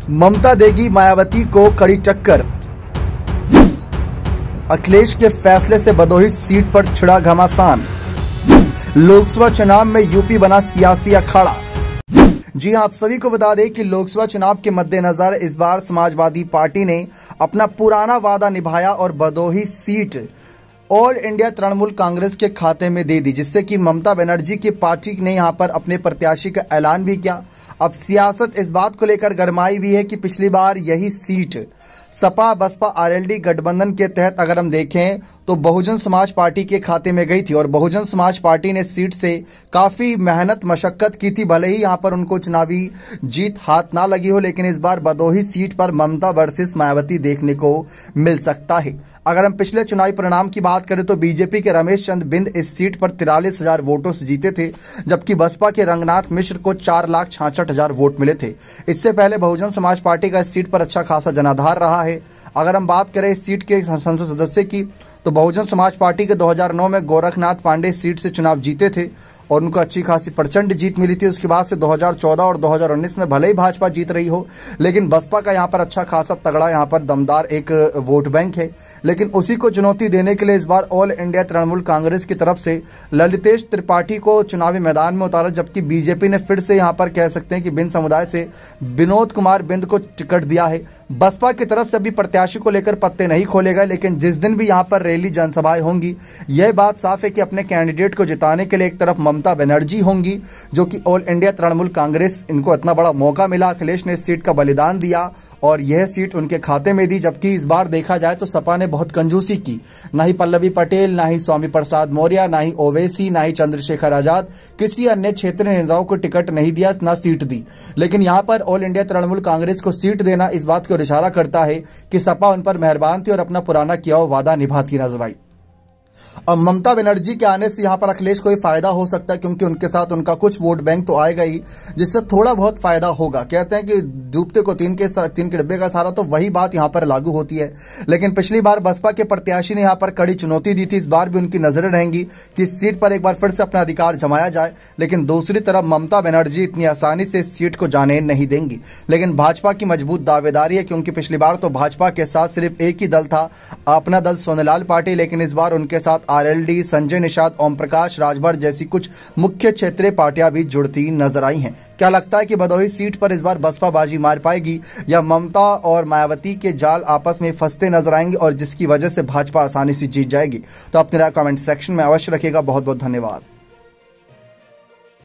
ममता देगी मायावती को कड़ी टक्कर। अखिलेश के फैसले से भदोही सीट पर छिड़ा घमासान। लोकसभा चुनाव में यूपी बना सियासी अखाड़ा। जी आप सभी को बता दें कि लोकसभा चुनाव के मद्देनजर इस बार समाजवादी पार्टी ने अपना पुराना वादा निभाया और Bhadohi seat all India Trinamool Congress के खाते में दे दी, जिससे कि ममता बनर्जी की पार्टी ने यहां पर अपने प्रत्याशी का ऐलान भी किया। अब सियासत इस बात को लेकर गरमाई भी है कि पिछली बार यही सीट सपा बसपा आरएलडी गठबंधन के तहत अगर हम देखें तो बहुजन समाज पार्टी के खाते में गई थी और बहुजन समाज पार्टी ने सीट से काफी मेहनत मशक्कत की थी। भले ही यहां पर उनको चुनावी जीत हाथ ना लगी हो, लेकिन इस बार भदोही सीट पर ममता वर्सेस मायावती देखने को मिल सकता है। अगर हम पिछले चुनावी परिणाम की बात करें तो बीजेपी के रमेश चंद बिंद इस सीट पर 43,000 वोटों से जीते थे, जबकि बसपा के रंगनाथ मिश्र को 4,66,000 वोट मिले थे। इससे पहले बहुजन समाज पार्टी का इस सीट पर अच्छा खासा जनाधार रहा है। अगर हम बात करें इस सीट के संसद सदस्य की तो बहुजन समाज पार्टी के 2009 में गोरखनाथ पांडे सीट से चुनाव जीते थे और उनको अच्छी खासी प्रचंड जीत मिली थी। उसके बाद से 2014 और 2019 में भले ही भाजपा जीत रही हो, लेकिन बसपा का यहाँ पर अच्छा खासा तगड़ा यहाँ पर दमदार एक वोट बैंक है। लेकिन उसी को चुनौती देने के लिए इस बार ऑल इंडिया तृणमूल कांग्रेस की तरफ से ललितेश त्रिपाठी को चुनावी मैदान में उतारा, जबकि बीजेपी ने फिर से यहाँ पर कह सकते हैं कि बिंद समुदाय से विनोद कुमार बिंद को टिकट दिया है। बसपा की तरफ से अभी प्रत्याशी को लेकर पत्ते नहीं खोले गए, लेकिन जिस दिन भी यहाँ पर रैली जनसभाएं होंगी यह बात साफ है कि अपने कैंडिडेट को जिताने के लिए एक तरफ ममता बनर्जी होंगी, जो कि ऑल इंडिया तृणमूल कांग्रेस, इनको इतना बड़ा मौका मिला, अखिलेश ने इस सीट का बलिदान दिया और यह सीट उनके खाते में दी। जबकि इस बार देखा जाए तो सपा ने बहुत कंजूसी की, ना ही पल्लवी पटेल, ना ही स्वामी प्रसाद मौर्य, ना ही ओवैसी, ना ही चंद्रशेखर आजाद, किसी अन्य क्षेत्रीय नेताओं को टिकट नहीं दिया, ना सीट दी। लेकिन यहां पर ऑल इंडिया तृणमूल कांग्रेस को सीट देना इस बात को इशारा करता है कि सपा उन पर मेहरबान थी और अपना पुराना किया हुआ वादा निभाती नजर आई। अब ममता बनर्जी के आने से यहां पर अखिलेश को फायदा हो सकता है, क्योंकि उनके साथ उनका कुछ वोट बैंक तो आएगा ही, जिससे थोड़ा बहुत फायदा होगा। कहते हैं कि डूबते को तीन के डिब्बे का सहारा, तो वही बात यहां पर लागू होती है। लेकिन पिछली बार बसपा के प्रत्याशी ने यहां पर कड़ी चुनौती दी थी, इस बार भी उनकी नजरें रहेंगी कि इस सीट पर एक बार फिर से अपना अधिकार जमाया जाए। लेकिन दूसरी तरफ ममता बनर्जी इतनी आसानी से इस सीट को जाने नहीं देंगी। लेकिन भाजपा की मजबूत दावेदारी है, क्योंकि पिछली बार तो भाजपा के साथ सिर्फ एक ही दल था, अपना दल सोनेलाल पार्टी, लेकिन इस बार उनके साथ आरएलडी, संजय निषाद, ओम प्रकाश राजभर जैसी कुछ मुख्य क्षेत्रीय पार्टियां भी जुड़ती नजर आई हैं। क्या लगता है कि भदोही सीट पर इस बार बसपा बाजी मार पाएगी या ममता और मायावती के जाल आपस में फंसते नजर आएंगे और जिसकी वजह से भाजपा आसानी से जीत जाएगी? तो अपनी राय कमेंट सेक्शन में अवश्य रखिएगा। बहुत बहुत धन्यवाद।